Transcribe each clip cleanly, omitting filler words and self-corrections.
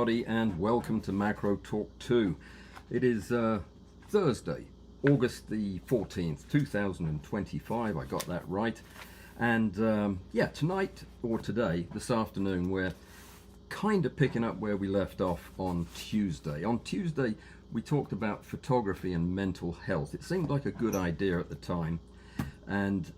everybody, and welcome to Macro Talk 2. It is Thursday, August the 14th, 2025. I got that right. And yeah, tonight or today, this afternoon, we're kind of picking up where we left off on Tuesday. On Tuesday, we talked about photography and mental health. It seemed like a good idea at the time. And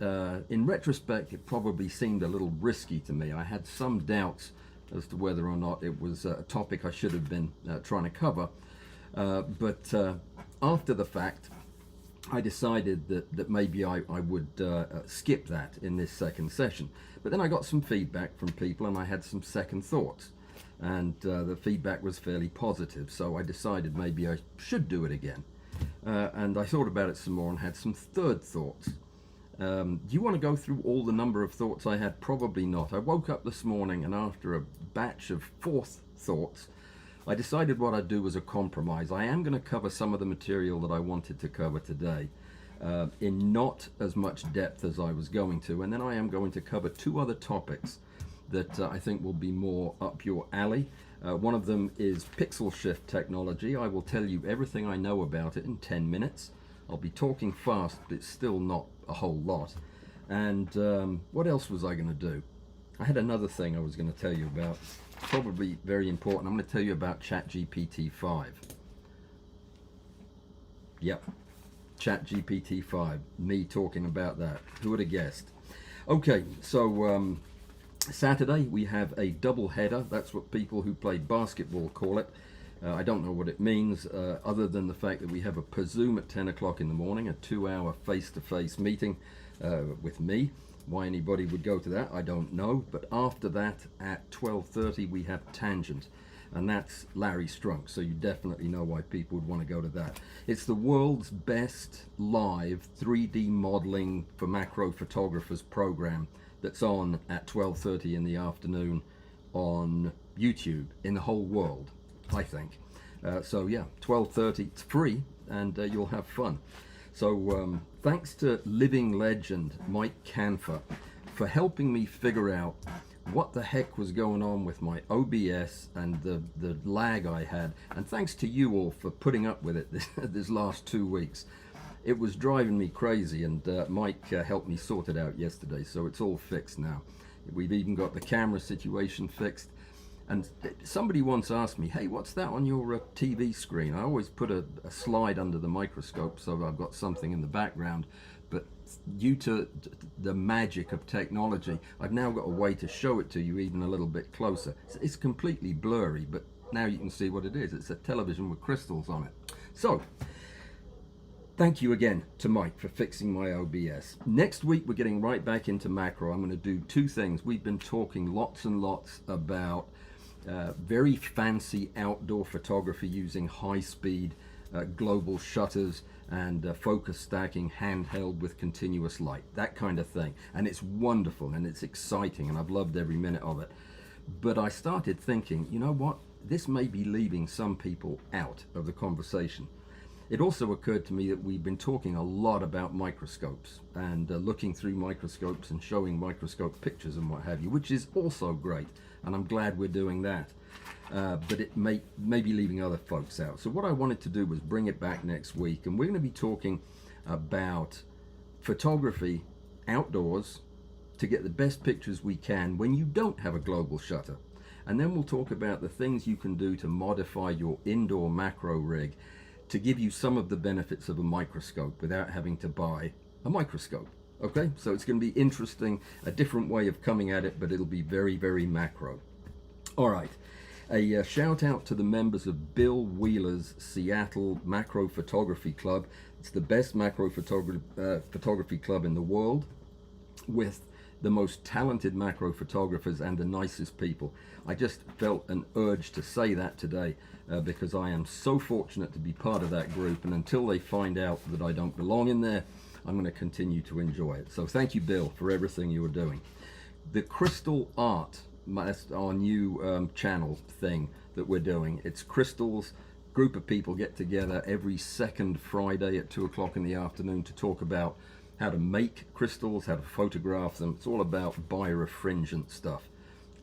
in retrospect, it probably seemed a little risky to me. I had some doubts as to whether or not it was a topic I should have been trying to cover. But after the fact, I decided that maybe I would skip that in this second session. But then I got some feedback from people and I had some second thoughts. And the feedback was fairly positive. So I decided maybe I should do it again. And I thought about it some more and had some third thoughts. Do you want to go through all the number of thoughts I had? Probably not. I woke up this morning and after a batch of fourth thoughts, I decided what I'd do was a compromise. I am going to cover some of the material that I wanted to cover today in not as much depth as I was going to, and then I am going to cover two other topics that I think will be more up your alley. One of them is pixel shift technology. I will tell you everything I know about it in 10 minutes. I'll be talking fast, but it's still not a whole lot. And what else was I going to do? I had another thing I was going to tell you about, probably very important. I'm going to tell you about ChatGPT 5. Yep, ChatGPT 5, me talking about that. Who would have guessed? Okay, so Saturday we have a double header. That's what people who play basketball call it. I don't know what it means other than the fact that we have a per Zoom at 10 o'clock in the morning, a 2-hour face-to-face meeting with me. Why anybody would go to that, I don't know. But after that, at 12:30, we have Tangent, and that's Larry Strunk. So you definitely know why people would want to go to that. It's the world's best live 3D modeling for macro photographers program that's on at 12:30 in the afternoon on YouTube in the whole world, I think. So yeah, 12:30, it's free, and you'll have fun. So thanks to living legend Mike Canfer for helping me figure out what the heck was going on with my OBS and the lag I had. And thanks to you all for putting up with it this last 2 weeks. It was driving me crazy, and Mike helped me sort it out yesterday, so it's all fixed now. We've even got the camera situation fixed. And somebody once asked me, hey, what's that on your TV screen? I always put a slide under the microscope so I've got something in the background. But due to the magic of technology, I've now got a way to show it to you even a little bit closer. It's completely blurry, but now you can see what it is. It's a television with crystals on it. So, thank you again to Mike for fixing my OBS. Next week, we're getting right back into macro. I'm going to do two things. We've been talking lots and lots about very fancy outdoor photography using high-speed global shutters and focus stacking handheld with continuous light, that kind of thing. And it's wonderful and it's exciting and I've loved every minute of it. But I started thinking, you know what? This may be leaving some people out of the conversation. It also occurred to me that we've been talking a lot about microscopes and looking through microscopes and showing microscope pictures and what have you, which is also great. And I'm glad we're doing that. But it may be leaving other folks out. So what I wanted to do was bring it back next week. And we're going to be talking about photography outdoors to get the best pictures we can when you don't have a global shutter. And then we'll talk about the things you can do to modify your indoor macro rig to give you some of the benefits of a microscope without having to buy a microscope. Okay, so it's going to be interesting, a different way of coming at it, but it'll be very, very macro. All right, a shout out to the members of Bill Wheeler's Seattle Macro Photography Club. It's the best macro photography club in the world, with the most talented macro photographers and the nicest people. I just felt an urge to say that today because I am so fortunate to be part of that group, and until they find out that I don't belong in there, I'm going to continue to enjoy it. So thank you, Bill, for everything you are doing. The Crystal Art, that's our new channel thing that we're doing. It's crystals. Group of people get together every second Friday at 2 o'clock in the afternoon to talk about how to make crystals, how to photograph them. It's all about birefringent stuff,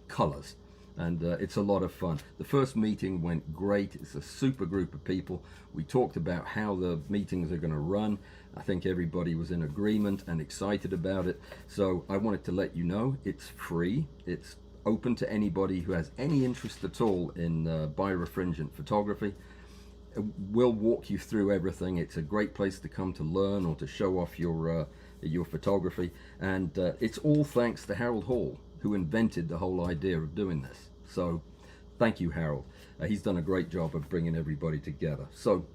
colors. and it's a lot of fun. The first meeting went great. It's a super group of people. We talked about how the meetings are going to run. I think everybody was in agreement and excited about it. So I wanted to let you know it's free. It's open to anybody who has any interest at all in birefringent photography. We'll walk you through everything. It's a great place to come to learn or to show off your photography, and it's all thanks to Harold Hall, who invented the whole idea of doing this. So thank you, Harold. He's done a great job of bringing everybody together. So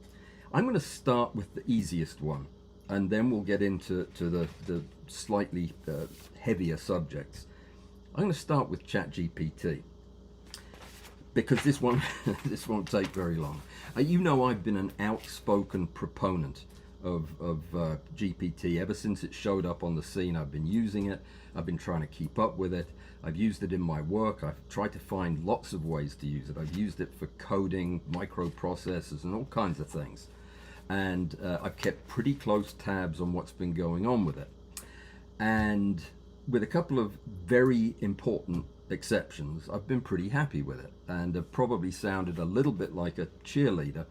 I'm going to start with the easiest one, and then we'll get into the slightly heavier subjects. I'm going to start with ChatGPT, because this one this won't take very long. You know, I've been an outspoken proponent of GPT ever since it showed up on the scene. I've been using it. I've been trying to keep up with it. I've used it in my work. I've tried to find lots of ways to use it. I've used it for coding, microprocessors, and all kinds of things. And I've kept pretty close tabs on what's been going on with it. And with a couple of very important exceptions, I've been pretty happy with it, and have probably sounded a little bit like a cheerleader,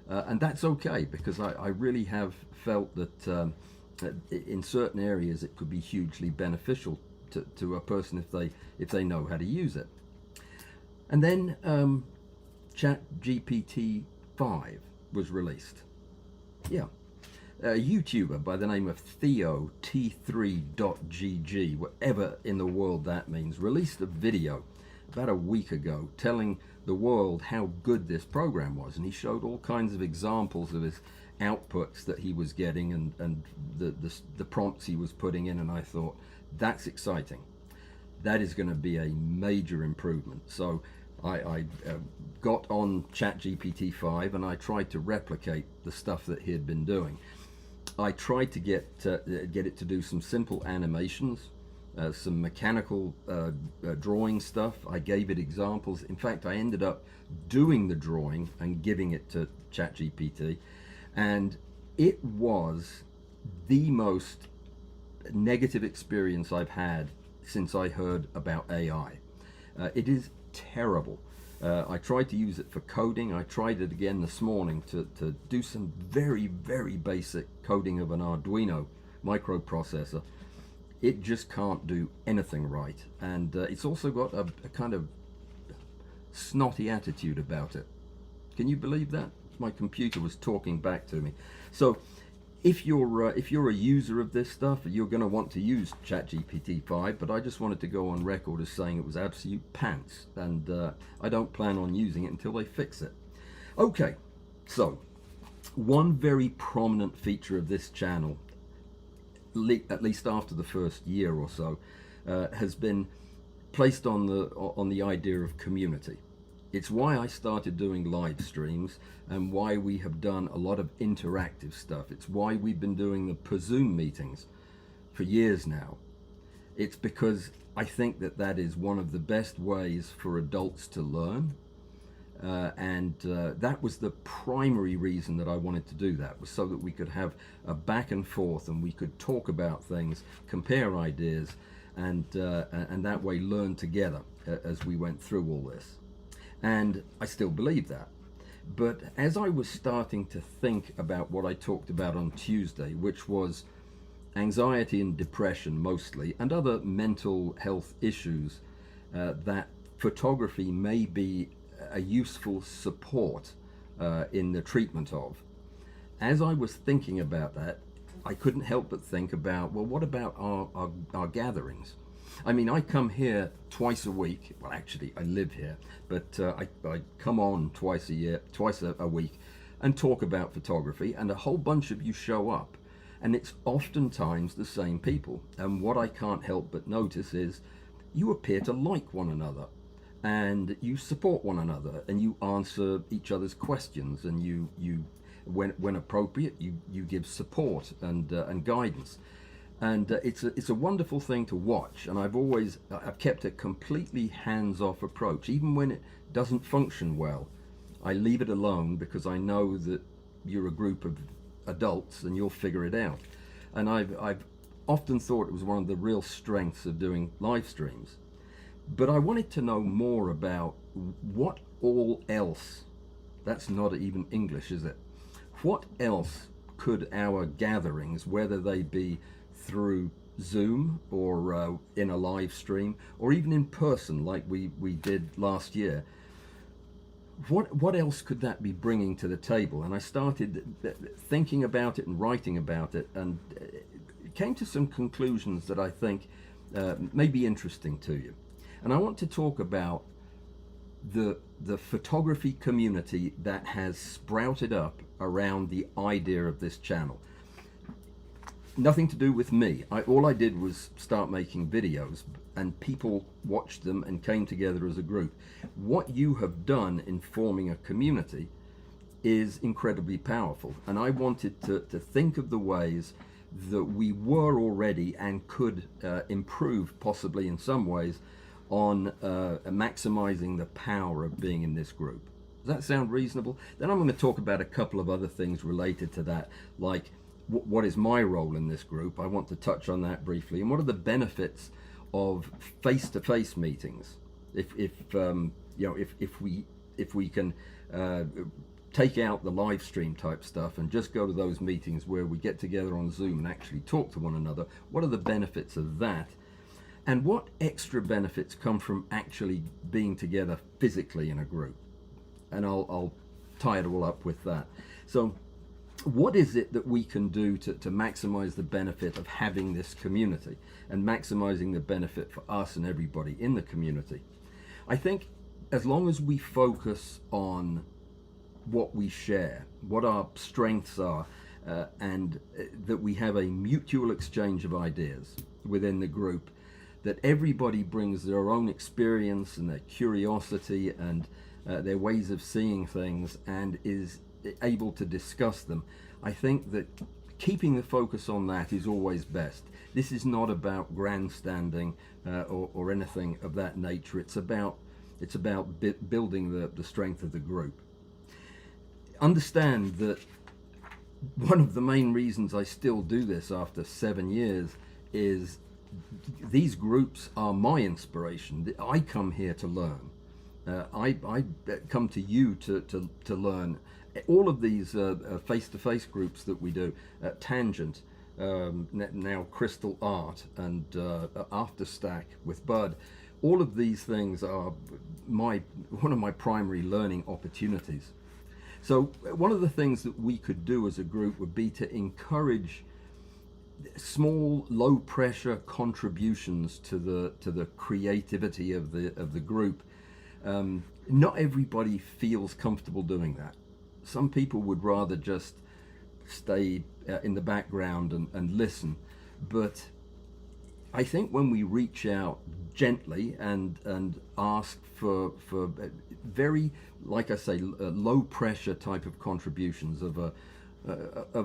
and that's okay, because I really have felt that in certain areas it could be hugely beneficial to a person if they know how to use it. And then ChatGPT 5 was released. Yeah. A YouTuber by the name of Theo T3.gg, whatever in the world that means, released a video about a week ago telling the world how good this program was, and he showed all kinds of examples of his outputs that he was getting and the prompts he was putting in, and I thought, that's exciting. That is going to be a major improvement. So I got on ChatGPT 5 and I tried to replicate the stuff that he had been doing. I tried to get it to do some simple animations, some mechanical drawing stuff. I gave it examples. In fact, I ended up doing the drawing and giving it to ChatGPT, and it was the most negative experience I've had since I heard about AI. It is terrible. I tried to use it for coding. I tried it again this morning to do some very, very basic coding of an Arduino microprocessor. It just can't do anything right. And it's also got a kind of snotty attitude about it. Can you believe that? My computer was talking back to me. So if you're a user of this stuff, you're going to want to use ChatGPT 5, but I just wanted to go on record as saying it was absolute pants, and I don't plan on using it until they fix it. Okay, so one very prominent feature of this channel, at least after the first year or so, has been placed on the idea of community. It's why I started doing live streams and why we have done a lot of interactive stuff. It's why we've been doing the Zoom meetings for years now. It's because I think that is one of the best ways for adults to learn. And that was the primary reason that I wanted to do that, was so that we could have a back and forth and we could talk about things, compare ideas, and that way learn together as we went through all this. And I still believe that. But as I was starting to think about what I talked about on Tuesday, which was anxiety and depression mostly, and other mental health issues that photography may be a useful support in the treatment of, as I was thinking about that, I couldn't help but think about, well, what about our gatherings? I mean, I come here twice a week. Well, actually, I live here, but I come on twice a week, and talk about photography, and a whole bunch of you show up, and it's oftentimes the same people. And what I can't help but notice is you appear to like one another, and you support one another, and you answer each other's questions, and you when appropriate, you give support and guidance. And it's a wonderful thing to watch, and I've kept a completely hands-off approach. Even when it doesn't function well, I leave it alone, because I know that you're a group of adults and you'll figure it out. And I've often thought it was one of the real strengths of doing live streams. But I wanted to know more about what all else, that's not even English, is it? What else could our gatherings, whether they be through Zoom or in a live stream or even in person like we did last year, what else could that be bringing to the table? And I started thinking about it and writing about it, and came to some conclusions that I think may be interesting to you. And I want to talk about the photography community that has sprouted up around the idea of this channel. Nothing to do with me. All I did was start making videos, and people watched them and came together as a group. What you have done in forming a community is incredibly powerful, and I wanted to think of the ways that we were already and could improve, possibly in some ways, on maximizing the power of being in this group. Does that sound reasonable? Then I'm going to talk about a couple of other things related to that, like what is my role in this group? I want to touch on that briefly. And what are the benefits of face-to-face meetings? If we can take out the live stream type stuff and just go to those meetings where we get together on Zoom and actually talk to one another, what are the benefits of that? And what extra benefits come from actually being together physically in a group? And I'll tie it all up with that. So what is it that we can do to maximize the benefit of having this community and maximizing the benefit for us and everybody in the community? I think as long as we focus on what we share, what our strengths are, and that we have a mutual exchange of ideas within the group, that everybody brings their own experience and their curiosity and their ways of seeing things and is able to discuss them, I think that keeping the focus on that is always best. This is not about grandstanding or anything of that nature. It's about building the strength of the group. Understand that one of the main reasons I still do this after 7 years is these groups are my inspiration. I come here to learn. I come to you to learn. All of these face-to-face groups that we do, Tangent, now Crystal Art, and Afterstack with Bud, all of these things are one of my primary learning opportunities. So one of the things that we could do as a group would be to encourage small, low-pressure contributions to the creativity of the group. Not everybody feels comfortable doing that. Some people would rather just stay in the background and listen. But I think when we reach out gently and ask for very, like I say, low pressure type of contributions of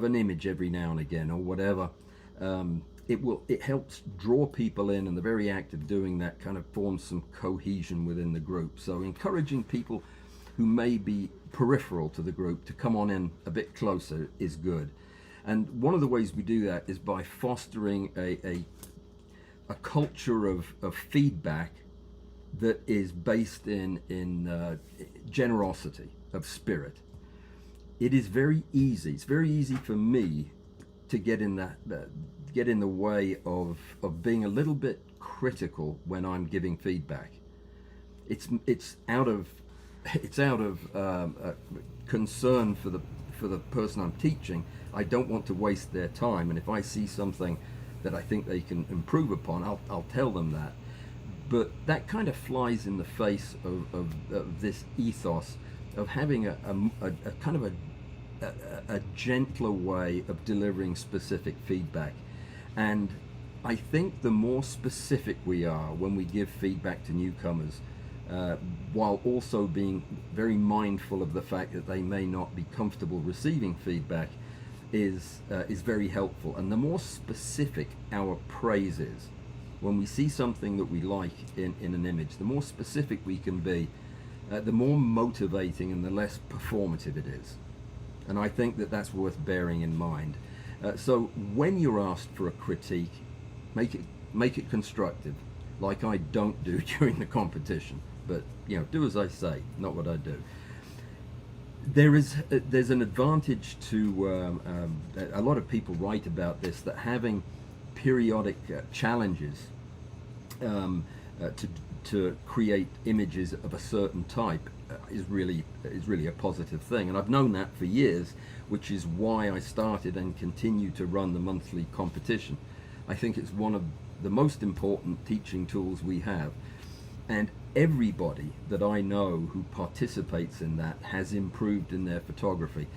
an image every now and again or whatever, it helps draw people in, and the very act of doing that kind of forms some cohesion within the group. So encouraging people who may be peripheral to the group to come on in a bit closer is good. And one of the ways we do that is by fostering a culture of feedback that is based in generosity of spirit. It is very easy. It's very easy for me to get in the way of being a little bit critical when I'm giving feedback. It's out of concern for the person I'm teaching. I don't want to waste their time, and if I see something that I think they can improve upon, I'll tell them that. But that kind of flies in the face of this ethos of having a kind of a gentler way of delivering specific feedback. And I think the more specific we are when we give feedback to newcomers, while also being very mindful of the fact that they may not be comfortable receiving feedback, is very helpful. And the more specific our praise is, when we see something that we like in an image, the more specific we can be, the more motivating and the less performative it is. And I think that that's worth bearing in mind. So when you're asked for a critique, make it constructive. like I don't do during the competition. But you know, do as I say, not what I do. There's an advantage to a lot of people write about this, that having periodic challenges to create images of a certain type is really a positive thing, and I've known that for years, which is why I started and continue to run the monthly competition. I think it's one of the most important teaching tools we have, and everybody that I know who participates in that has improved in their photography,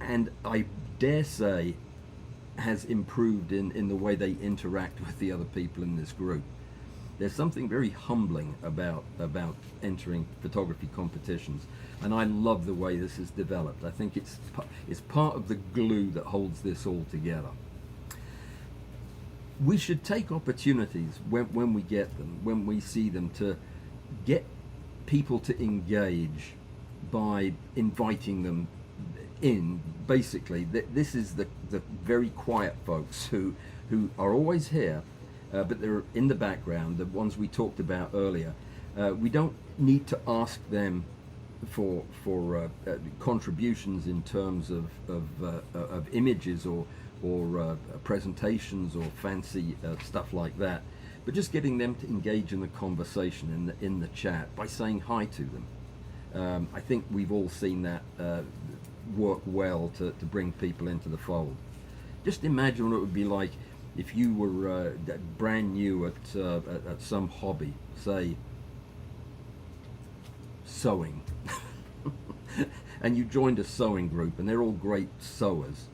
and I dare say has improved in the way they interact with the other people in this group. There's something very humbling about entering photography competitions, and I love the way this is developed. I think it's part of the glue that holds this all together. We should take opportunities when we get them, when we see them, to get people to engage by inviting them in. Basically, this is the very quiet folks who are always here, but they're in the background, the ones we talked about earlier. We don't need to ask them for contributions in terms of images or presentations or fancy stuff like that, but just getting them to engage in the conversation in the chat by saying hi to them. I think we've all seen that work well to bring people into the fold. Just imagine what it would be like if you were brand new at some hobby, say sewing, and you joined a sewing group and they're all great sewers.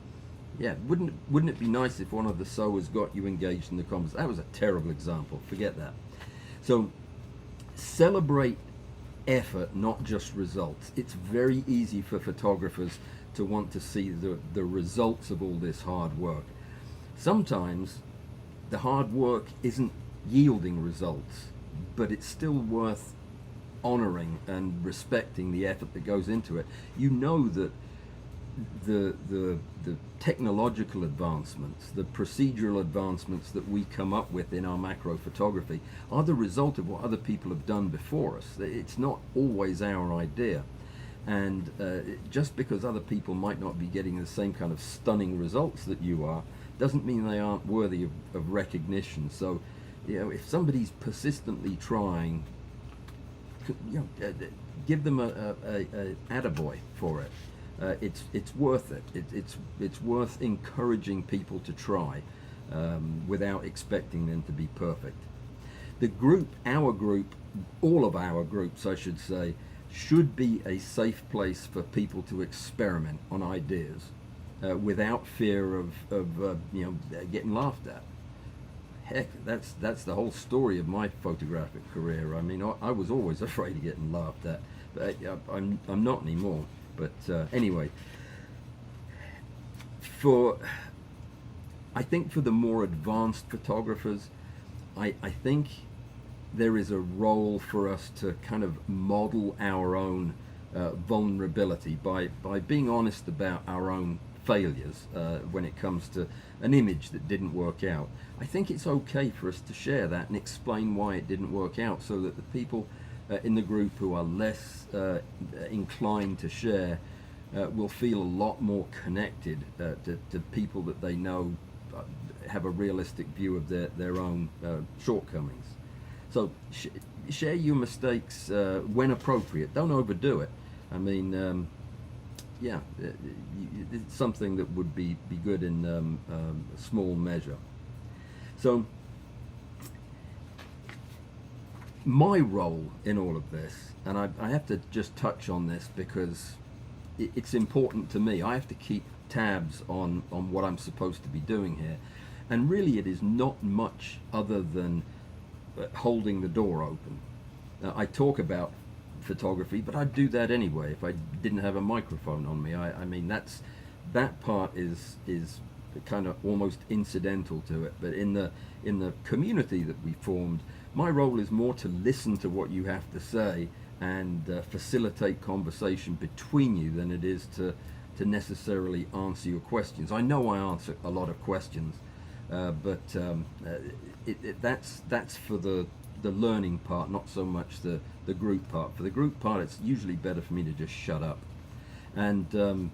Yeah, wouldn't it be nice if one of the sewers got you engaged in the conversation? That was a terrible example, forget that. So celebrate effort, not just results. It's very easy for photographers to want to see the results of all this hard work. Sometimes the hard work isn't yielding results, but it's still worth honoring and respecting the effort that goes into it. You know that the technological advancements, the procedural advancements that we come up with in our macro photography are the result of what other people have done before us. It's not always our idea, and just because other people might not be getting the same kind of stunning results that you are doesn't mean they aren't worthy of recognition. So, you know, if somebody's persistently trying, you know, give them a attaboy for it. It's worth it. It's worth encouraging people to try without expecting them to be perfect. The group, our group, all of our groups, I should say, should be a safe place for people to experiment on ideas without fear of you know, getting laughed at. Heck, that's the whole story of my photographic career. I mean, I was always afraid of getting laughed at, but I'm not anymore. But anyway, I think for the more advanced photographers, I think there is a role for us to kind of model our own vulnerability by being honest about our own failures when it comes to an image that didn't work out. I think it's okay for us to share that and explain why it didn't work out, so that the people in the group who are less inclined to share will feel a lot more connected to people that they know have a realistic view of their own shortcomings. So share your mistakes when appropriate. Don't overdo it. I mean, yeah, it's something that would be good in small measure. So my role in all of this, and I have to just touch on this because it's important to me. I have to keep tabs on what I'm supposed to be doing here, and really it is not much other than holding the door open. I talk about photography, but I'd do that anyway if I didn't have a microphone on me. I mean, that part is kind of almost incidental to it, but in the community that we formed, my role is more to listen to what you have to say and facilitate conversation between you than it is to necessarily answer your questions. I know I answer a lot of questions, but that's for the the learning part, not so much the group part. For the group part, it's usually better for me to just shut up. And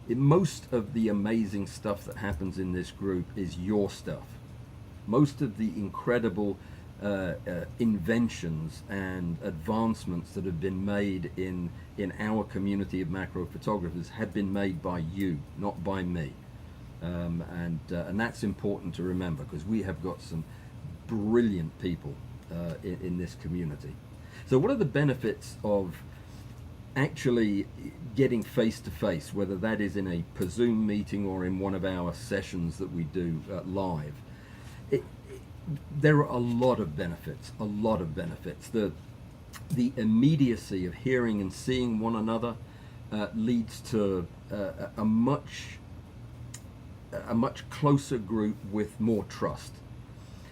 most of the amazing stuff that happens in this group is your stuff. Most of the incredible inventions and advancements that have been made in our community of macro photographers have been made by you, not by me. And that's important to remember, because we have got some brilliant people in this community. So what are the benefits of actually getting face-to-face, whether that is in a per Zoom meeting or in one of our sessions that we do live? There are a lot of benefits, The immediacy of hearing and seeing one another leads to a much closer group with more trust.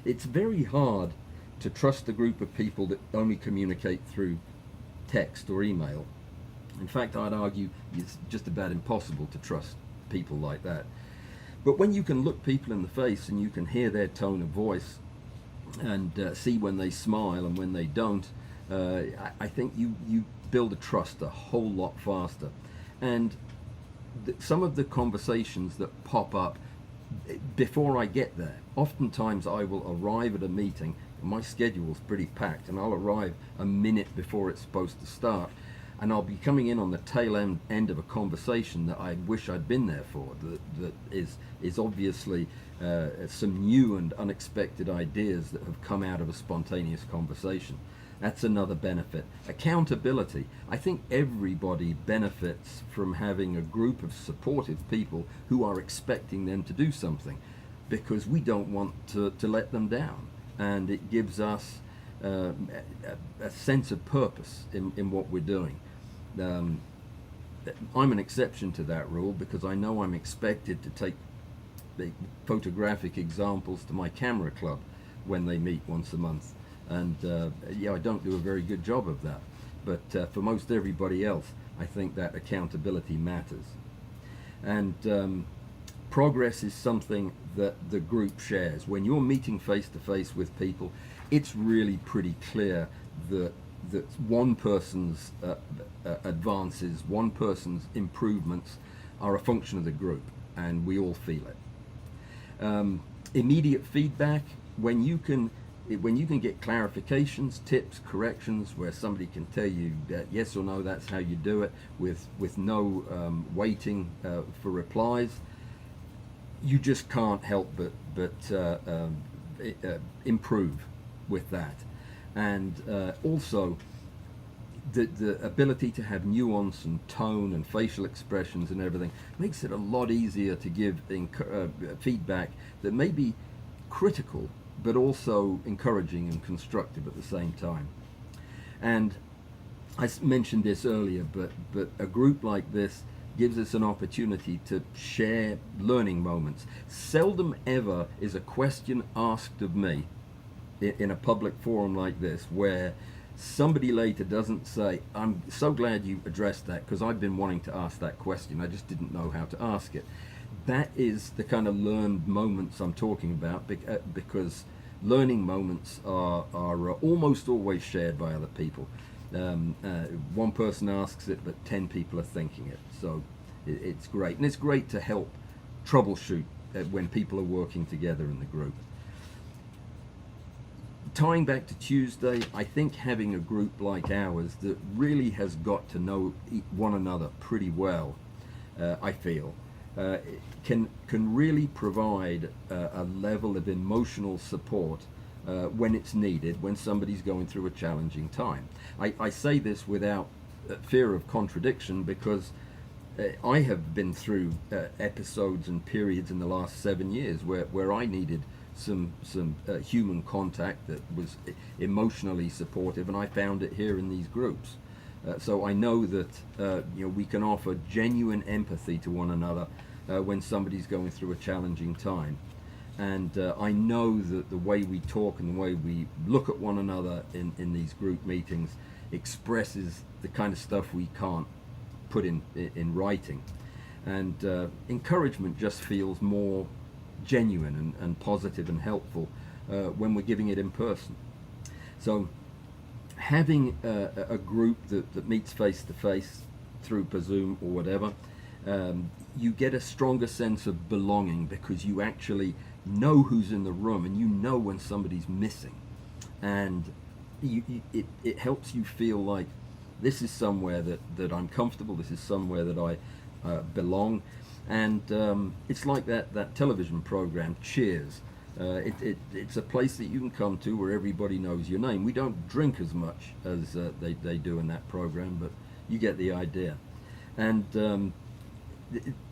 It's very hard to trust a group of people that only communicate through text or email. In fact, I'd argue it's just about impossible to trust people like that. But when you can look people in the face and you can hear their tone of voice and see when they smile and when they don't, I think you build a trust a whole lot faster. And some of the conversations that pop up before I get there, oftentimes I will arrive at a meeting, my schedule's pretty packed, and I'll arrive a minute before it's supposed to start, and I'll be coming in on the tail end of a conversation that I wish I'd been there for, that is obviously some new and unexpected ideas that have come out of a spontaneous conversation. That's another benefit. Accountability. I think everybody benefits from having a group of supportive people who are expecting them to do something, because we don't want to let them down. And it gives us a sense of purpose in what we're doing. I'm an exception to that rule, because I know I'm expected to take the photographic examples to my camera club when they meet once a month. And I don't do a very good job of that. But for most everybody else, I think that accountability matters. And progress is something that the group shares. When you're meeting face-to-face with people, it's really pretty clear that one person's advances, one person's improvements are a function of the group, and we all feel it. Immediate feedback, when you can get clarifications, tips, corrections, where somebody can tell you that yes or no, that's how you do it, with no waiting for replies, you just can't help but improve with that. And also the ability to have nuance and tone and facial expressions and everything makes it a lot easier to give feedback that may be critical, but also encouraging and constructive at the same time. And I mentioned this earlier, but a group like this gives us an opportunity to share learning moments. Seldom ever is a question asked of me in a public forum like this where somebody later doesn't say, "I'm so glad you addressed that, because I've been wanting to ask that question, I just didn't know how to ask it." That is the kind of learned moments I'm talking about, because learning moments are almost always shared by other people. One person asks it, but 10 people are thinking it. So it's great. And it's great to help troubleshoot when people are working together in the group. Tying back to Tuesday, I think having a group like ours that really has got to know one another pretty well, I feel, can really provide a level of emotional support when it's needed, when somebody's going through a challenging time. I say this without fear of contradiction, because I have been through episodes and periods in the last 7 years where I needed some human contact that was emotionally supportive, and I found it here in these groups. So I know that we can offer genuine empathy to one another when somebody's going through a challenging time. And I know that the way we talk and the way we look at one another in these group meetings expresses the kind of stuff we can't put in writing. And encouragement just feels more genuine and positive and helpful when we're giving it in person. So having a group that meets face to face through per Zoom or whatever, you get a stronger sense of belonging because you actually know who's in the room and you know when somebody's missing, and it helps you feel like this is somewhere that I'm comfortable, this is somewhere that I belong. And it's like that television program Cheers. It's a place that you can come to where everybody knows your name. We don't drink as much as they do in that program, but you get the idea. And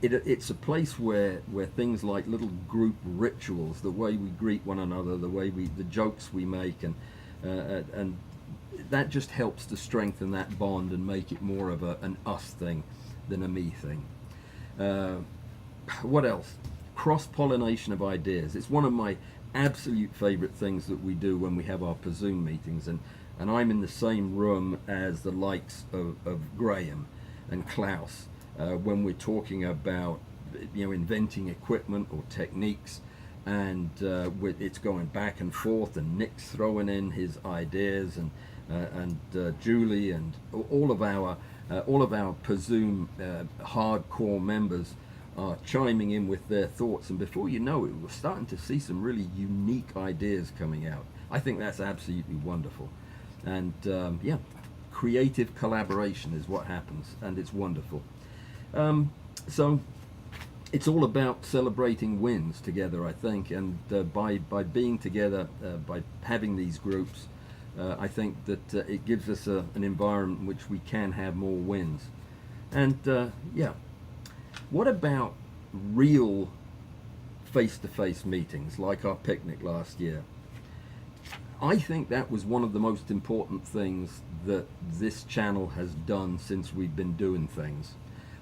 it's a place where things like little group rituals, the way we greet one another, the jokes we make, and that just helps to strengthen that bond and make it more of an us thing than a me thing. What else? Cross-pollination of ideas. It's one of my absolute favorite things that we do when we have our per Zoom meetings, and I'm in the same room as the likes of Graham and Klaus when we're talking about inventing equipment or techniques, and it's going back and forth, and Nick's throwing in his ideas, and Julie and all of our per Zoom hardcore members are chiming in with their thoughts, and before you know it, we're starting to see some really unique ideas coming out. I think that's absolutely wonderful, and yeah, creative collaboration is what happens, and it's wonderful. So it's all about celebrating wins together, I think, and by being together, by having these groups, I think that it gives us an environment in which we can have more wins. And yeah, what about real face-to-face meetings like our picnic last year? I think that was one of the most important things that this channel has done since we've been doing things.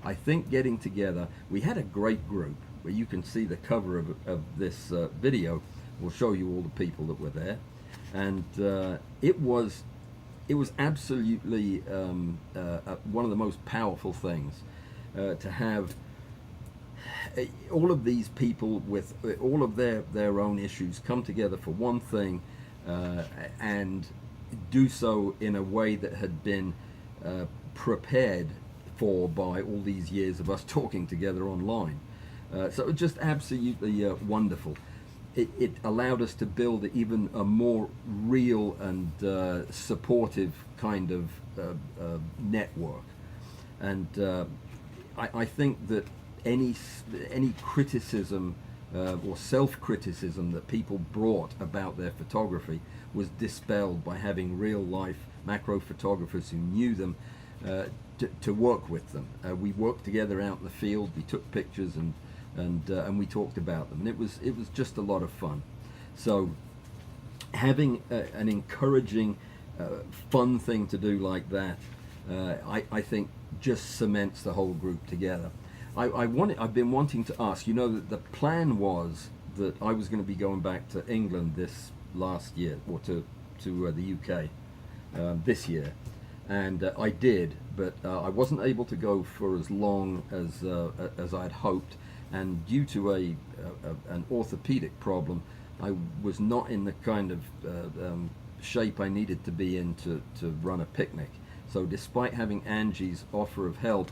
I think getting together, we had a great group where you can see the cover of this video will show you all the people that were there, and it was absolutely one of the most powerful things to have all of these people with all of their own issues come together for one thing, and do so in a way that had been prepared for by all these years of us talking together online. So it was just absolutely wonderful. It allowed us to build even a more real and supportive kind of network. And I think that any criticism or self-criticism that people brought about their photography was dispelled by having real-life macro photographers who knew them to work with them. We worked together out in the field. We took pictures and we talked about them, and it was just a lot of fun. So having an encouraging, fun thing to do like that, I think just cements the whole group together. I've been wanting to ask, that the plan was that I was going to be going back to England this last year, or to the UK this year, and I did, but I wasn't able to go for as long as I'd hoped, and due to an orthopedic problem, I was not in the kind of shape I needed to be in to run a picnic. So despite having Angie's offer of help,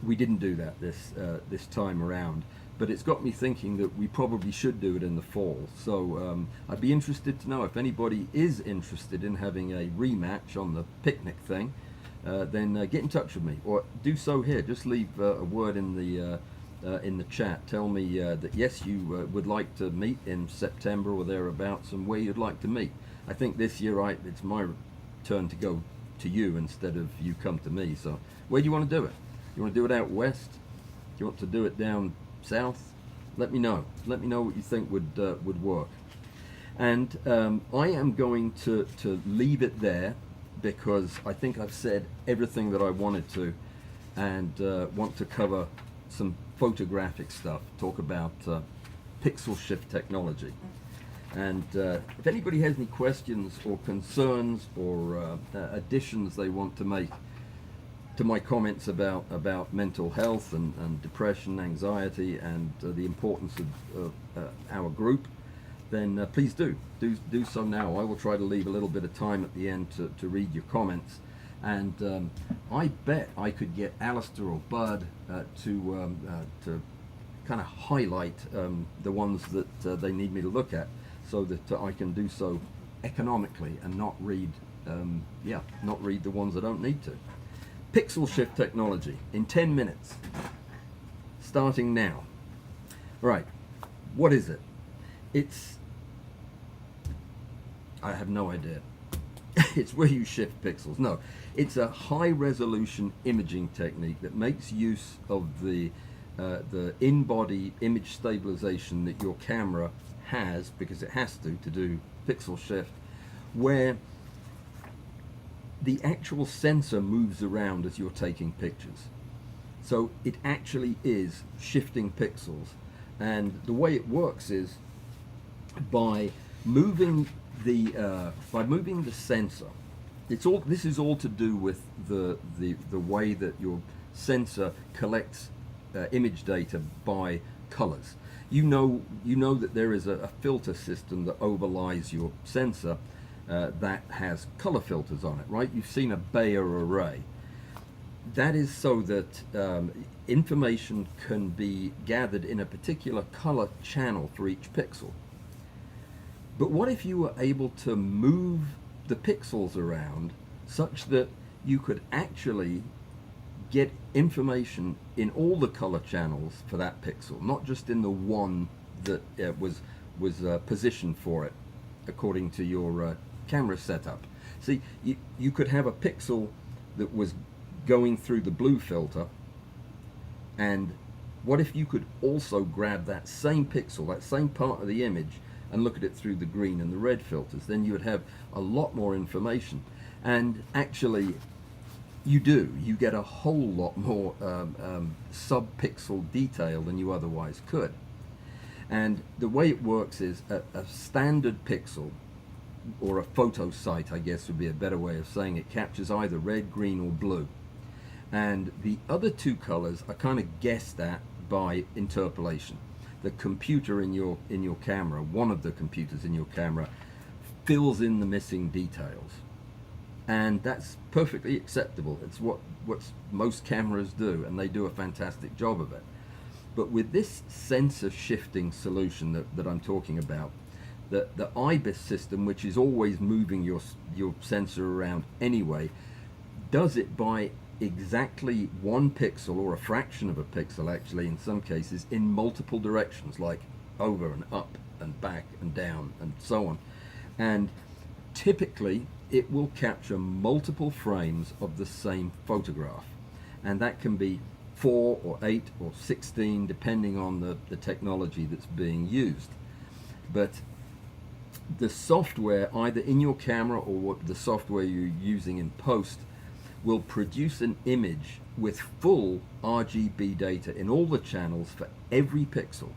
we didn't do that this time around. But it's got me thinking that we probably should do it in the fall. So I'd be interested to know if anybody is interested in having a rematch on the picnic thing. Then get in touch with me, or do so here. Just leave a word in the chat. Tell me that yes, you would like to meet in September or thereabouts, and where you'd like to meet. I think this year it's my turn to go to you instead of you come to me. So where do you want to do it? You want to do it out west? Do you want to do it down south? Let me know. Let me know what you think would work. And I am going to leave it there, because I think I've said everything that I wanted to, and want to cover some photographic stuff, talk about pixel shift technology. And if anybody has any questions or concerns or additions they want to make to my comments about mental health and depression, anxiety, and the importance of our group, then please do so now. I will try to leave a little bit of time at the end to read your comments. And I bet I could get Alistair or Bud to kind of highlight the ones that they need me to look at, so that I can do so economically and not read the ones I don't need to. Pixel shift technology in 10 minutes, starting now. Right, what is it? I have no idea. It's where you shift pixels. No, it's a high-resolution imaging technique that makes use of the in-body image stabilization that your camera has, because it has to do pixel shift, where the actual sensor moves around as you're taking pictures. So it actually is shifting pixels, and the way it works is by moving the sensor. This is all to do with the way that your sensor collects image data by colors. You know that there is a filter system that overlies your sensor that has color filters on it, right? You've seen a Bayer array. That is so that information can be gathered in a particular color channel for each pixel. But what if you were able to move the pixels around such that you could actually get information in all the color channels for that pixel, not just in the one that was positioned for it according to your camera setup. See, you could have a pixel that was going through the blue filter, and what if you could also grab that same pixel, that same part of the image, and look at it through the green and the red filters? Then you would have a lot more information. And actually, you get a whole lot more sub-pixel detail than you otherwise could. And the way it works is a standard pixel, or a photo site, I guess would be a better way of saying it, captures either red, green, or blue. And the other two colors are kind of guessed at by interpolation. The computer in your camera, one of the computers in your camera, fills in the missing details, and that's perfectly acceptable. It's what most cameras do, and they do a fantastic job of it. But with this sensor shifting solution that I'm talking about, the IBIS system, which is always moving your sensor around anyway, does it by exactly one pixel, or a fraction of a pixel actually in some cases, in multiple directions, like over and up and back and down and so on. And typically it will capture multiple frames of the same photograph, and that can be 4 or 8 or 16 depending on the technology that's being used. But the software, either in your camera or what the software you're using in post, will produce an image with full RGB data in all the channels for every pixel,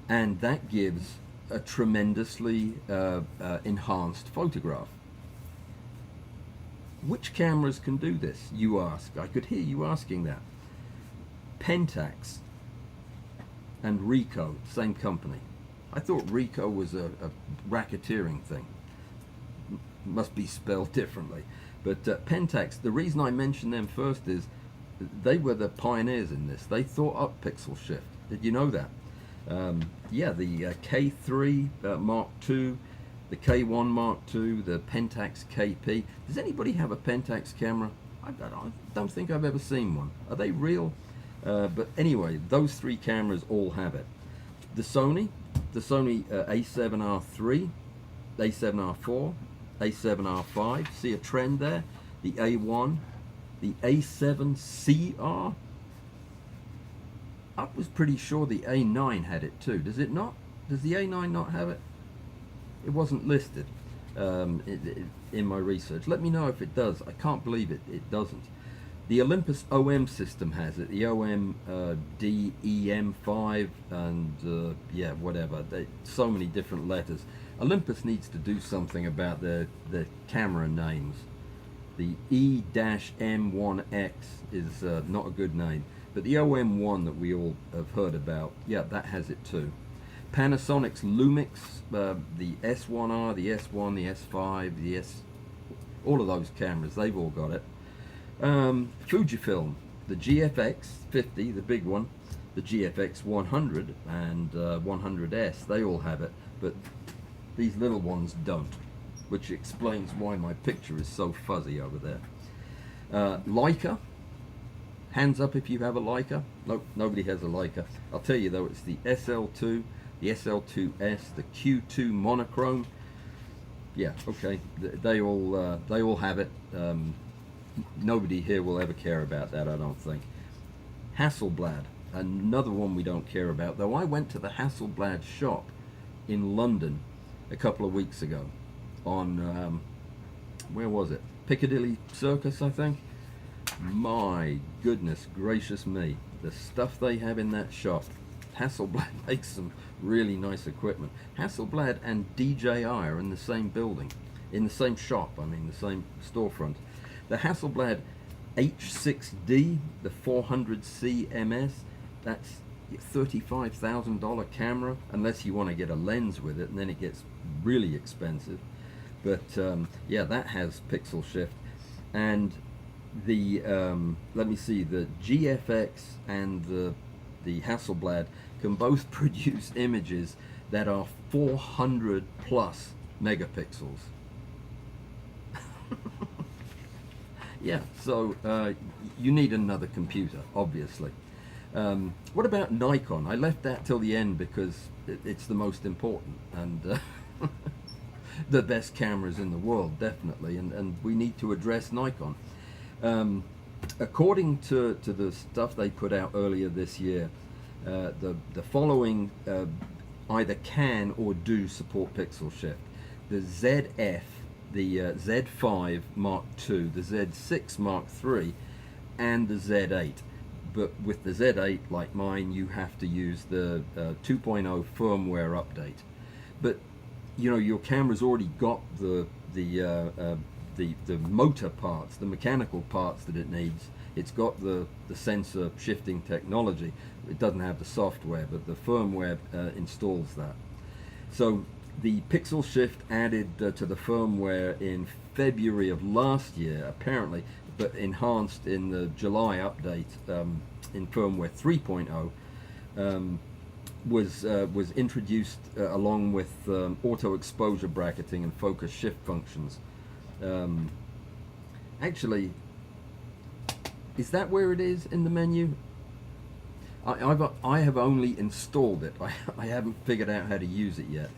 and that gives a tremendously enhanced photograph. Which cameras can do this, you ask? I could hear you asking that. Pentax and Ricoh, same company. I thought Ricoh was a racketeering thing. Must be spelled differently. But Pentax, the reason I mention them first is they were the pioneers in this. They thought up pixel shift. Did you know that? Yeah, the K3 Mark II, the K1 Mark II, the Pentax KP. Does anybody have a Pentax camera? I don't think I've ever seen one. Are they real? But anyway, those three cameras all have it. The Sony A7R3, A7R4, A7R5, see a trend there? The A1, the A7CR. I was pretty sure the A9 had it too. Does it not? Does the A9 not have it? It wasn't listed in my research. Let me know if it does. I can't believe it doesn't. The Olympus OM system has it. The OM DEM5 and yeah, whatever. So many different letters. Olympus needs to do something about their camera names. The E-M1X is not a good name, but the OM1 that we all have heard about, yeah, that has it too. Panasonic's Lumix, the S1R, the S1, the S5, all of those cameras, they've all got it. Fujifilm, the GFX 50, the big one, the GFX 100 and 100S, they all have it, but these little ones don't, which explains why my picture is so fuzzy over there. Leica, hands up if you have a Leica. Nope, nobody has a Leica. I'll tell you though, it's the SL2, the SL2S, the Q2 monochrome. Yeah, okay, they all have it. Nobody here will ever care about that, I don't think. Hasselblad, another one we don't care about, though I went to the Hasselblad shop in London a couple of weeks ago on, where was it? Piccadilly Circus, I think. My goodness gracious me, the stuff they have in that shop. Hasselblad makes some really nice equipment. Hasselblad and DJI are in the same building, in the same shop, I mean the same storefront. The Hasselblad H6D, the 400C MS, that's $35,000 camera, unless you want to get a lens with it, and then it gets really expensive. But yeah, that has pixel shift. And the let me see, the GFX and the Hasselblad can both produce images that are 400 plus megapixels. Yeah, so you need another computer, obviously. What about Nikon? I left that till the end because it's the most important, and the best cameras in the world, definitely, and we need to address Nikon. According to the stuff they put out earlier this year, the following either can or do support pixel shift. The ZF, the Z5 Mark II, the Z6 Mark III, and the Z8. But with the Z8, like mine, you have to use the 2.0 firmware update. But you know, your camera's already got the motor parts, the mechanical parts that it needs. It's got the sensor shifting technology. It doesn't have the software, but the firmware installs that. So the pixel shift added to the firmware in February of last year, apparently, but enhanced in the July update in firmware 3.0, was introduced along with auto exposure bracketing and focus shift functions. Actually, is that where it is in the menu? I have only installed it. I haven't figured out how to use it yet.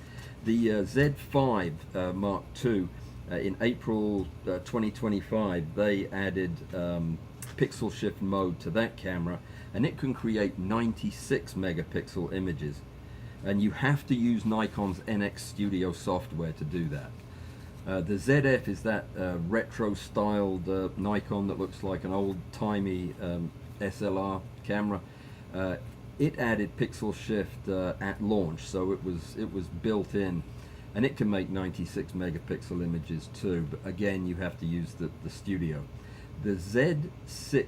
The Z5 Mark II, in April 2025, they added pixel shift mode to that camera, and it can create 96 megapixel images. And you have to use Nikon's NX Studio software to do that. The ZF is that retro-styled Nikon that looks like an old-timey SLR camera. It added pixel shift at launch, so it was built in, and it can make 96 megapixel images too. But again, you have to use the studio. The Z6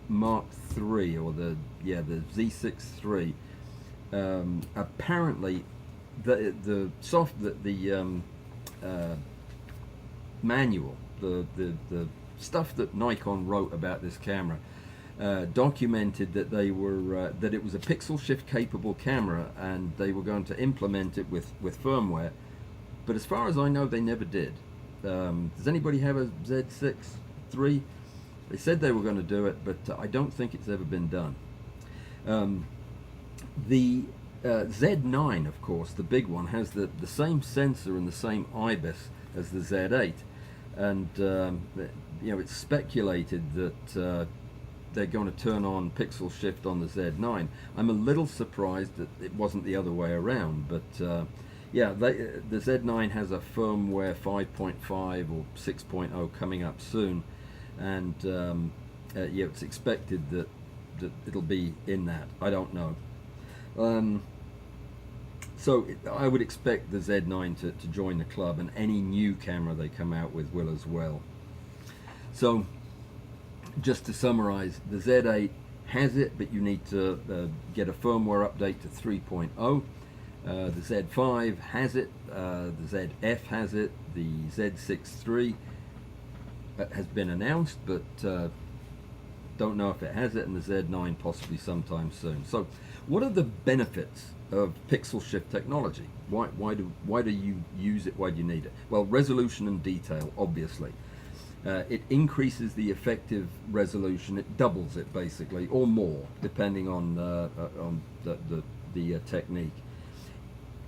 Mark III, or the Z6 III, apparently the manual, the stuff that Nikon wrote about this camera, documented that they were that it was a pixel shift capable camera, and they were going to implement it with firmware. But as far as I know, they never did. Does anybody have a Z6 III? They said they were going to do it, but I don't think it's ever been done. The Z9, of course, the big one, has the same sensor and the same IBIS as the Z8, and you know, it's speculated that they're going to turn on pixel shift on the Z9. I'm a little surprised that it wasn't the other way around, but yeah, the Z9 has a firmware 5.5 or 6.0 coming up soon, and yeah, it's expected that it'll be in that. I don't know. So I would expect the Z9 to join the club, and any new camera they come out with will as well. So just to summarize, the Z8 has it, but you need to get a firmware update to 3.0. The Z5 has it, the ZF has it, the Z6 III has been announced, but don't know if it has it, and the Z9 possibly sometime soon. So what are the benefits of pixel shift technology? Why do you use it? Why do you need it? Well, resolution and detail, obviously. It increases the effective resolution. It doubles it basically, or more, depending on the technique.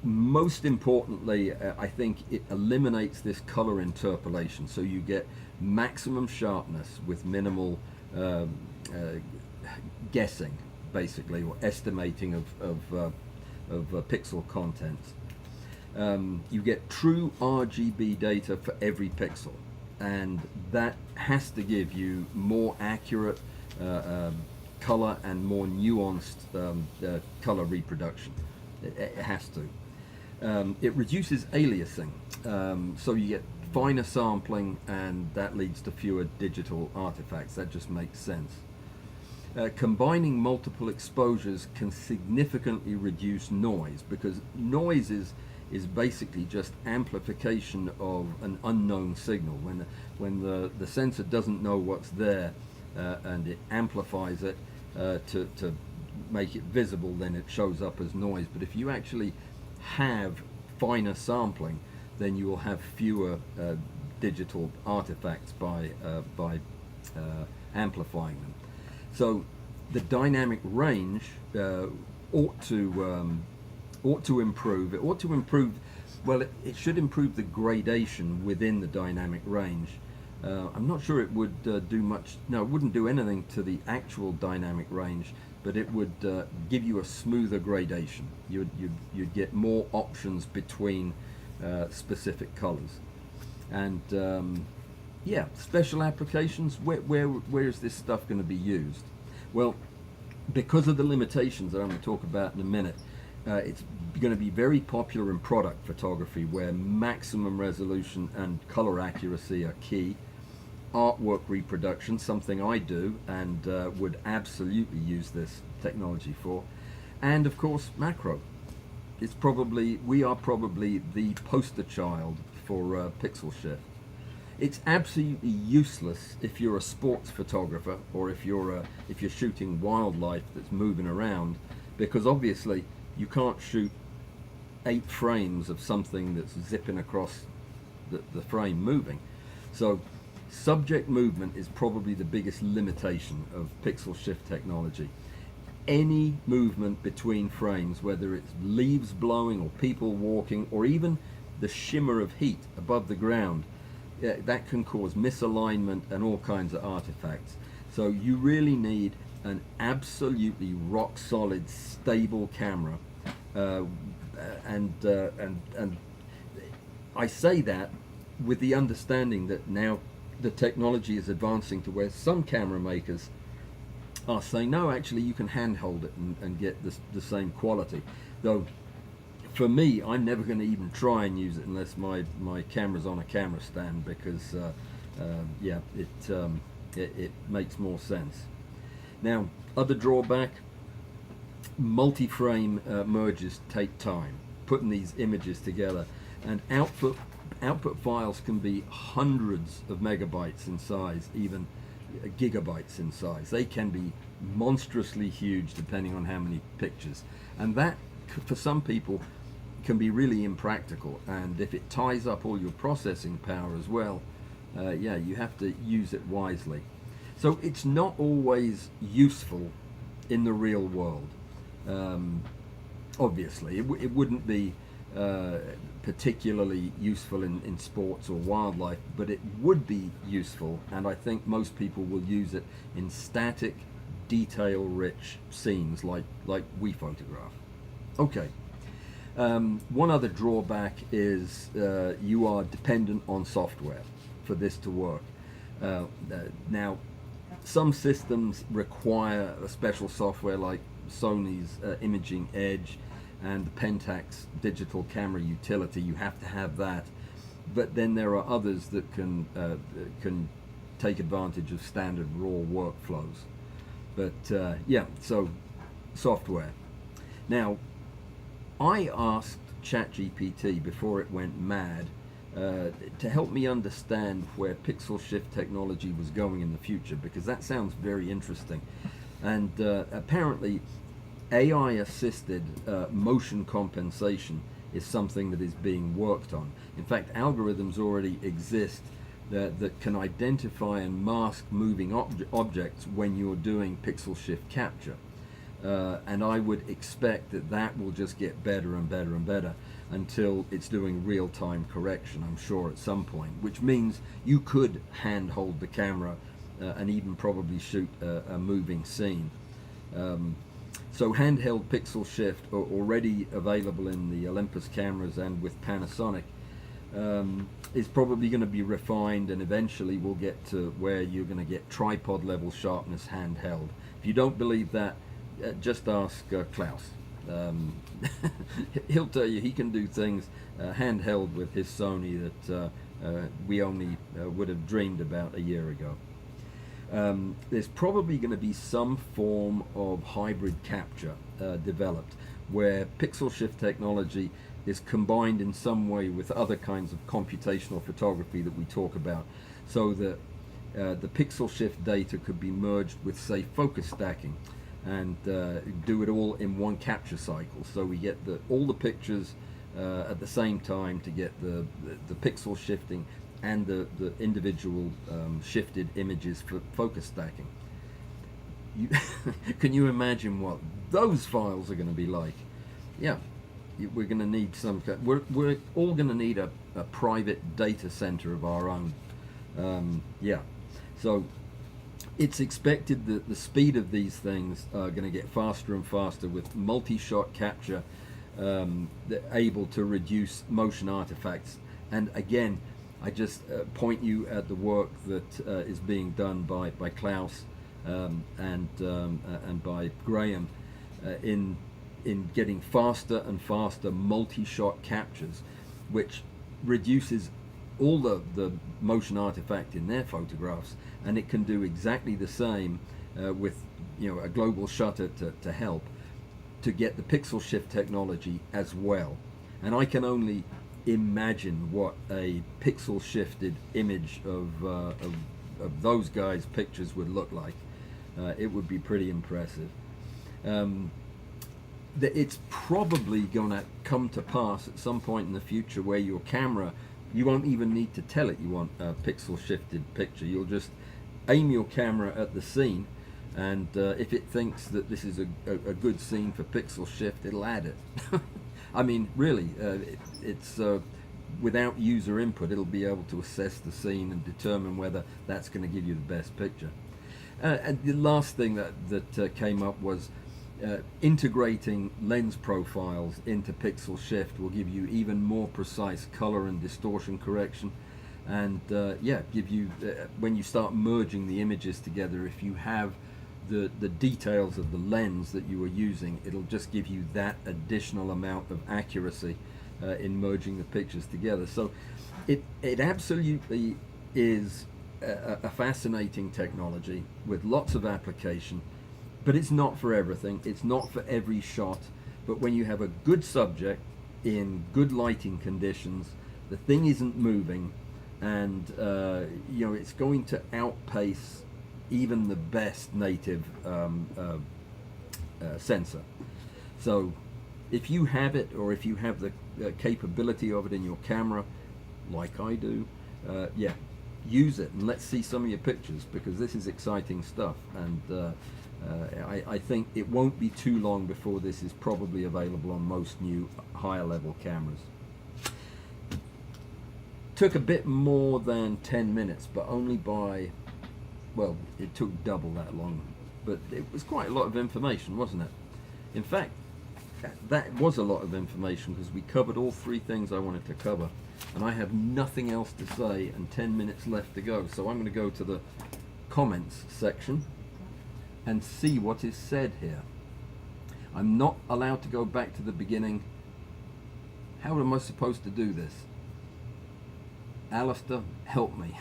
Most importantly, I think it eliminates this color interpolation, so you get maximum sharpness with minimal guessing, basically, or estimating of pixel content. You get true RGB data for every pixel, and that has to give you more accurate color and more nuanced color reproduction. It has to. It reduces aliasing, so you get finer sampling, and that leads to fewer digital artifacts. That just makes sense. Combining multiple exposures can significantly reduce noise, because noise is basically just amplification of an unknown signal. When the sensor doesn't know what's there, and it amplifies it to make it visible, then it shows up as noise. But if you actually have finer sampling, then you will have fewer digital artifacts by amplifying them. So the dynamic range ought to improve. It ought to improve. Well, it should improve the gradation within the dynamic range. I'm not sure it would do much. No, it wouldn't do anything to the actual dynamic range, but it would give you a smoother gradation. You'd get more options between specific colors. And yeah, special applications. Where is this stuff going to be used? Well, because of the limitations that I'm going to talk about in a minute, it's going to be very popular in product photography, where maximum resolution and color accuracy are key. Artwork reproduction, something I do and would absolutely use this technology for. And of course, macro. We are probably the poster child for pixel shift. It's absolutely useless if you're a sports photographer, or if you're shooting wildlife that's moving around, because obviously you can't shoot 8 frames of something that's zipping across the frame moving. So subject movement is probably the biggest limitation of pixel shift technology. Any movement between frames, whether it's leaves blowing or people walking, or even the shimmer of heat above the ground, that can cause misalignment and all kinds of artifacts. So you really need an absolutely rock solid, stable camera, and I say that with the understanding that now the technology is advancing to where some camera makers are saying, no, actually you can handhold it and get the same quality. Though for me, I'm never going to even try and use it unless my camera's on a camera stand, because yeah, it makes more sense. Now, other drawback, multi-frame merges take time, putting these images together, and output files can be hundreds of megabytes in size, even gigabytes in size. They can be monstrously huge depending on how many pictures, and that for some people can be really impractical. And if it ties up all your processing power as well, yeah, you have to use it wisely. So it's not always useful in the real world. Obviously, it wouldn't be particularly useful in sports or wildlife, but it would be useful, and I think most people will use it in static, detail-rich scenes like we photograph. Okay. One other drawback is you are dependent on software for this to work. Now, some systems require a special software like Sony's Imaging Edge and the Pentax digital camera utility. You have to have that. But then there are others that can take advantage of standard raw workflows. But yeah, so software. Now, I asked ChatGPT before it went mad to help me understand where pixel shift technology was going in the future, because that sounds very interesting. And apparently, AI assisted motion compensation is something that is being worked on. In fact, algorithms already exist that can identify and mask moving objects when you're doing pixel shift capture. And I would expect that that will just get better and better and better until it's doing real-time correction, I'm sure, at some point, which means you could hand-hold the camera and even probably shoot a moving scene. So handheld pixel shift are already available in the Olympus cameras and with Panasonic. Is probably going to be refined, and eventually we'll get to where you're going to get tripod level sharpness handheld. If you don't believe that, just ask Klaus. He'll tell you he can do things handheld with his Sony that we only would have dreamed about a year ago. There's probably going to be some form of hybrid capture developed, where pixel shift technology is combined in some way with other kinds of computational photography that we talk about, so that the pixel shift data could be merged with, say, focus stacking, and do it all in one capture cycle, so we get all the pictures at the same time to get the pixel shifting and the individual shifted images for focus stacking. Can you imagine what those files are going to be like? Yeah, we're going to need we're all going to need a private data center of our own. Yeah, so it's expected that the speed of these things are going to get faster and faster, with multi-shot capture able to reduce motion artifacts. And again, I just point you at the work that is being done by Klaus and by Graham in getting faster and faster multi-shot captures, which reduces all the motion artifact in their photographs, and it can do exactly the same with a global shutter to help to get the pixel shift technology as well. And I can only imagine what a pixel shifted image of those guys' pictures would look like. It would be pretty impressive. It's probably going to come to pass at some point in the future where your camera, you won't even need to tell it you want a pixel shifted picture. You'll just aim your camera at the scene, and if it thinks that this is a good scene for pixel shift, it'll add it. I mean, really, it's without user input, it'll be able to assess the scene and determine whether that's going to give you the best picture. And the last thing that came up was integrating lens profiles into pixel shift will give you even more precise color and distortion correction, and give you when you start merging the images together, if you have the details of the lens that you are using, it'll just give you that additional amount of accuracy in merging the pictures together. So it absolutely is a fascinating technology with lots of application. But it's not for everything. It's not for every shot. But when you have a good subject in good lighting conditions, the thing isn't moving, and it's going to outpace even the best native sensor. So if you have it, or if you have the capability of it in your camera, like I do, use it and let's see some of your pictures, because this is exciting stuff. And I think it won't be too long before this is probably available on most new higher level cameras. Took a bit more than 10 minutes, but only by, well, it took double that long, but it was quite a lot of information, wasn't it? In fact, that was a lot of information, because we covered all three things I wanted to cover, and I have nothing else to say and 10 minutes left to go. So I'm going to go to the comments section and see what is said here. I'm not allowed to go back to the beginning. How am I supposed to do this? Alistair, help me.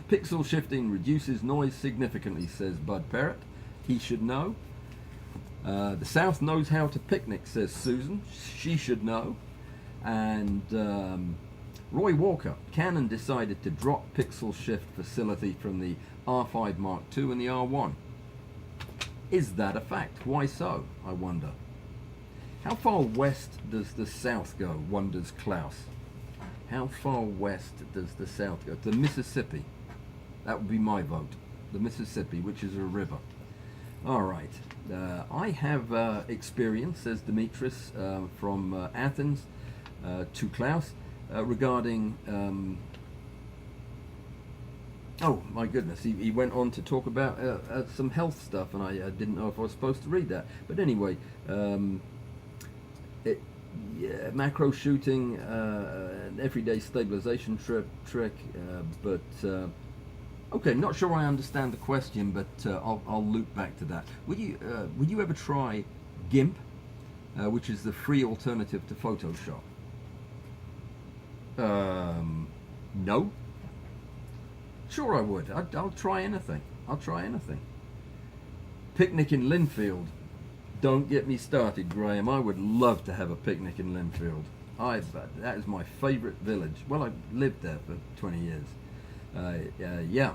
Pixel shifting reduces noise significantly, says Bud Parrott. He should know. The South knows how to picnic, says Susan. She should know. And Roy Walker, Canon decided to drop pixel shift facility from the R5 Mark II and the R1. Is that a fact? Why so, I wonder? How far west does the South go, wonders Klaus. How far west does the South go? To the Mississippi. That would be my vote. The Mississippi, which is a river. All right. I have experience, says Demetrius, from Athens to Klaus, regarding... oh, my goodness. He went on to talk about some health stuff, and I didn't know if I was supposed to read that. But anyway... yeah, macro shooting, an everyday stabilization trick, but okay, not sure I understand the question, but I'll loop back to that. Would you ever try GIMP, which is the free alternative to Photoshop? No. Sure I would. I'll try anything. I'll try anything. Picnic in Linfield. Don't get me started, Graham. I would love to have a picnic in Linfield. That is my favourite village. Well, I've lived there for 20 years. Yeah,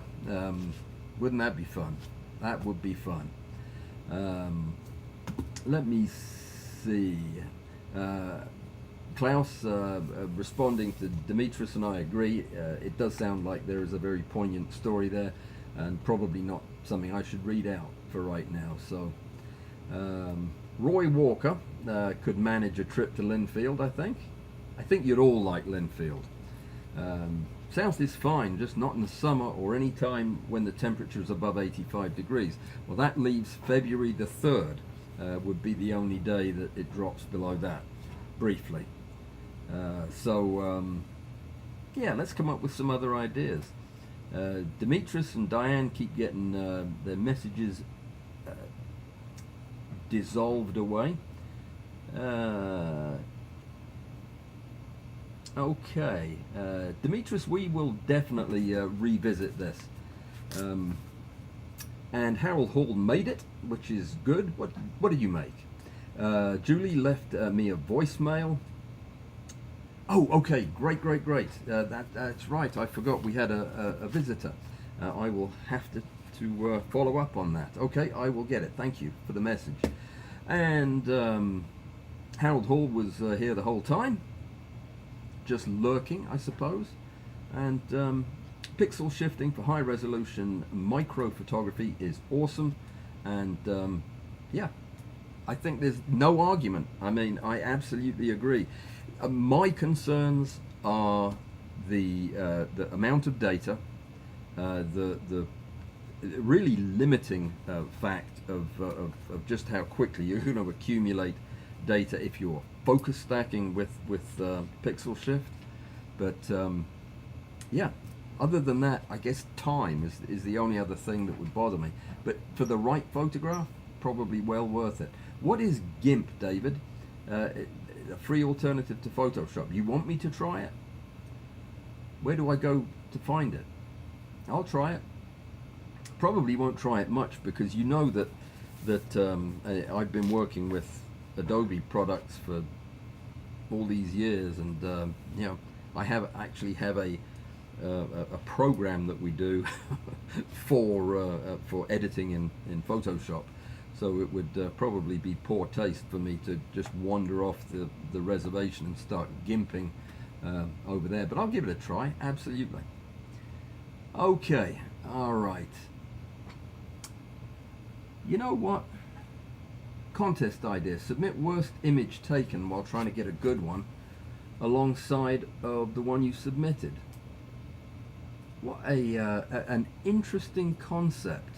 wouldn't that be fun? That would be fun. Let me see. Klaus responding to Demetrius, and I agree. It does sound like there is a very poignant story there, and probably not something I should read out for right now. So. Roy Walker could manage a trip to Linfield, I think. I think you'd all like Linfield. South is fine, just not in the summer or any time when the temperature is above 85 degrees. Well, that leaves February the 3rd would be the only day that it drops below that, briefly. Yeah, let's come up with some other ideas. Demetrius and Diane keep getting their messages dissolved away. Okay, Demetrius, we will definitely revisit this. And Harold Hall made it, which is good. What did you make? Julie left me a voicemail. Oh, okay, great. That's right. I forgot we had a visitor. I will have to follow up on that. Okay, I will get it. Thank you for the message. And Harold Hall was here the whole time, just lurking, I suppose. And pixel shifting for high resolution micro photography is awesome. And yeah, I think there's no argument. I mean, I absolutely agree. My concerns are the amount of data, the really limiting fact of just how quickly you're going to accumulate data if you're focus stacking with pixel shift. But yeah, other than that, I guess time is the only other thing that would bother me. But for the right photograph, probably well worth it. What is GIMP, David? A free alternative to Photoshop. You want me to try it? Where do I go to find it? I'll try it. Probably won't try it much because you know that I've been working with Adobe products for all these years, and you know, I actually have a program that we do for editing in Photoshop. So it would probably be poor taste for me to just wander off the reservation and start gimping over there. But I'll give it a try, absolutely. Okay, all right. You know what? Contest idea. Submit worst image taken while trying to get a good one alongside of the one you submitted. What an interesting concept.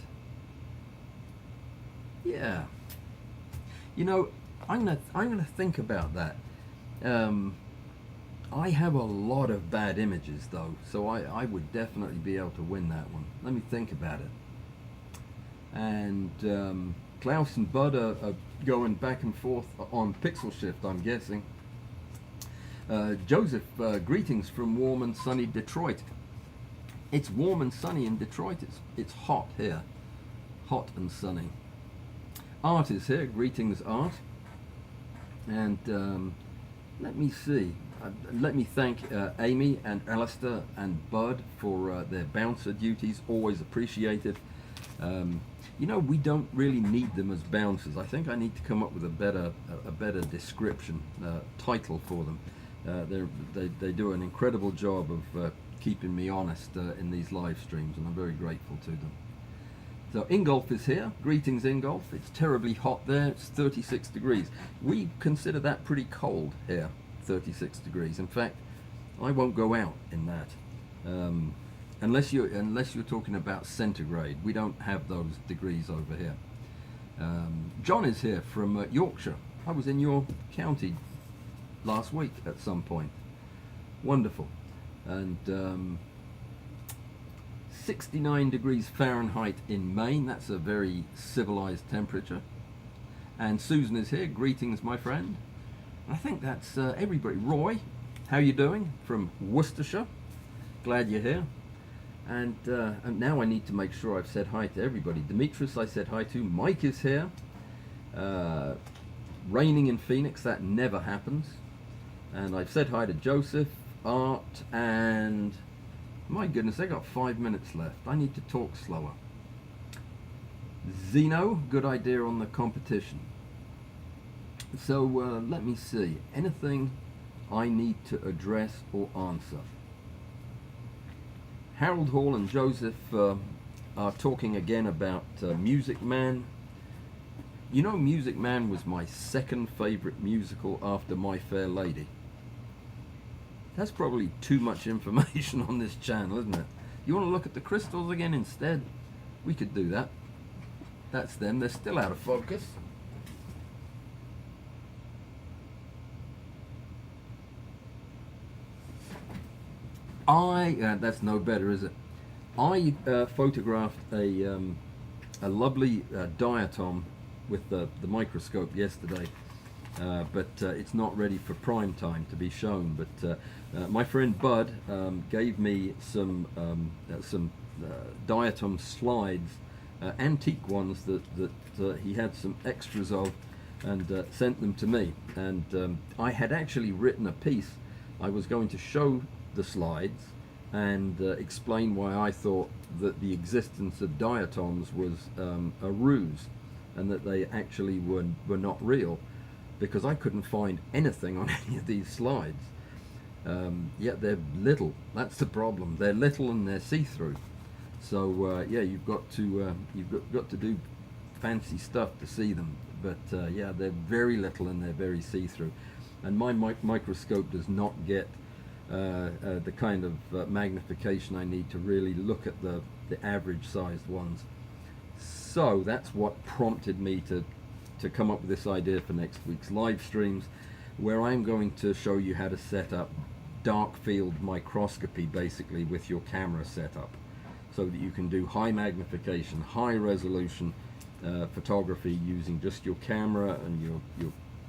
Yeah. You know, I'm gonna think about that. I have a lot of bad images though, so I would definitely be able to win that one. Let me think about it. And Klaus and Bud are going back and forth on pixel shift, I'm guessing. Joseph, greetings from warm and sunny Detroit. It's warm and sunny in Detroit. It's hot here, hot and sunny. Art is here. Greetings, Art. And let me see. Let me thank Amy and Alistair and Bud for their bouncer duties. Always appreciated. You know, we don't really need them as bouncers. I think I need to come up with a better description, title for them. They do an incredible job of keeping me honest in these live streams, and I'm very grateful to them. So Ingolf is here. Greetings, Ingolf. It's terribly hot there. It's 36 degrees. We consider that pretty cold here, 36 degrees. In fact, I won't go out in that. Unless you're talking about centigrade. We don't have those degrees over here. John is here from Yorkshire. I was in your county last week at some point. Wonderful. And 69 degrees Fahrenheit in Maine. That's a very civilized temperature. And Susan is here. Greetings, my friend. I think that's everybody. Roy, how you doing? From Worcestershire. Glad you're here. And now I need to make sure I've said hi to everybody. Demetrius, I said hi to. Mike is here. Raining in Phoenix, that never happens. And I've said hi to Joseph, Art, and my goodness, I got 5 minutes left. I need to talk slower. Zeno, good idea on the competition. So let me see. Anything I need to address or answer? Harold Hall and Joseph are talking again about Music Man. You know, Music Man was my second favorite musical after My Fair Lady. That's probably too much information on this channel, isn't it? You want to look at the crystals again instead? We could do that. That's them. They're still out of focus. That's no better, is it? I photographed a lovely diatom with the microscope yesterday, but it's not ready for prime time to be shown. But my friend Bud gave me some diatom slides, antique ones that he had some extras of, and sent them to me. And I had actually written a piece. I was going to show the slides and explain why I thought that the existence of diatoms was a ruse, and that they actually were not real, because I couldn't find anything on any of these slides. Yet they're little. That's the problem. They're little and they're see-through. So yeah, you've got to do fancy stuff to see them. But yeah, they're very little and they're very see-through. And my microscope does not get the kind of magnification I need to really look at the average sized ones. So that's what prompted me to come up with this idea for next week's live streams, where I'm going to show you how to set up dark field microscopy basically with your camera setup, so that you can do high magnification, high resolution photography using just your camera and your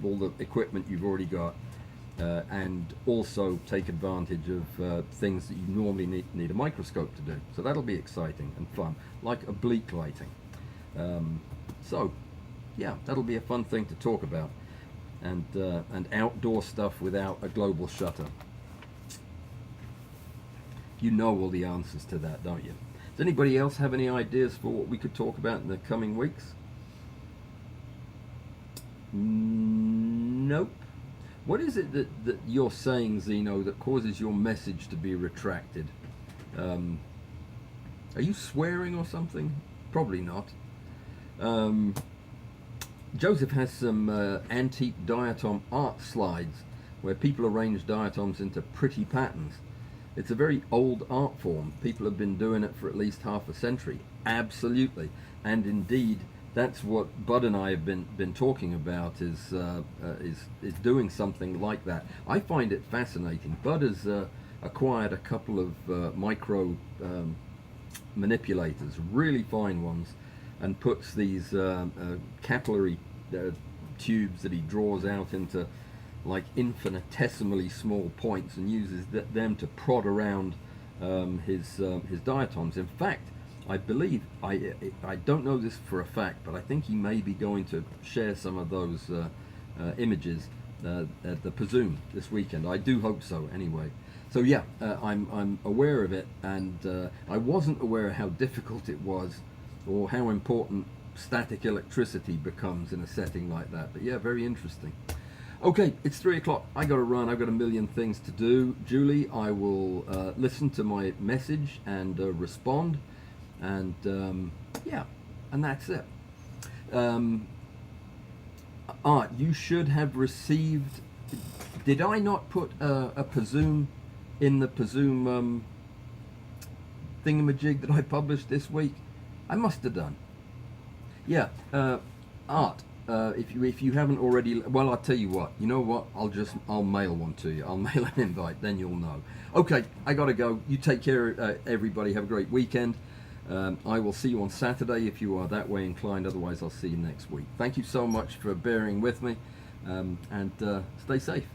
all the equipment you've already got. And also take advantage of things that you normally need a microscope to do. So that'll be exciting and fun, like oblique lighting. So yeah, that'll be a fun thing to talk about, and outdoor stuff without a global shutter. You know all the answers to that, don't you? Does anybody else have any ideas for what we could talk about in the coming weeks? Nope. What is it that you're saying, Zeno, that causes your message to be retracted? Are you swearing or something? Probably not. Joseph has some antique diatom art slides where people arrange diatoms into pretty patterns. It's a very old art form. People have been doing it for at least half a century. Absolutely. And indeed, that's what Bud and I have been talking about, is doing something like that. I find it fascinating. Bud has acquired a couple of micro manipulators, really fine ones, and puts these capillary tubes that he draws out into like infinitesimally small points, and uses them to prod around his diatoms. In fact, I believe, I don't know this for a fact, but I think he may be going to share some of those images at the Presume this weekend. I do hope so, anyway. So yeah, I'm aware of it, and I wasn't aware of how difficult it was, or how important static electricity becomes in a setting like that. But yeah, very interesting. Okay, it's 3 o'clock. I got to run. I've got a million things to do. Julie, I will listen to my message and respond. And yeah, and that's it. Art, you should have received. Did I not put a Presume in the Presume thingamajig that I published this week? I must have done. Yeah, Art. If you haven't already, well, I'll tell you what. You know what? I'll mail one to you. I'll mail an invite. Then you'll know. Okay, I gotta go. You take care, everybody. Have a great weekend. I will see you on Saturday if you are that way inclined. Otherwise, I'll see you next week. Thank you so much for bearing with me, and stay safe.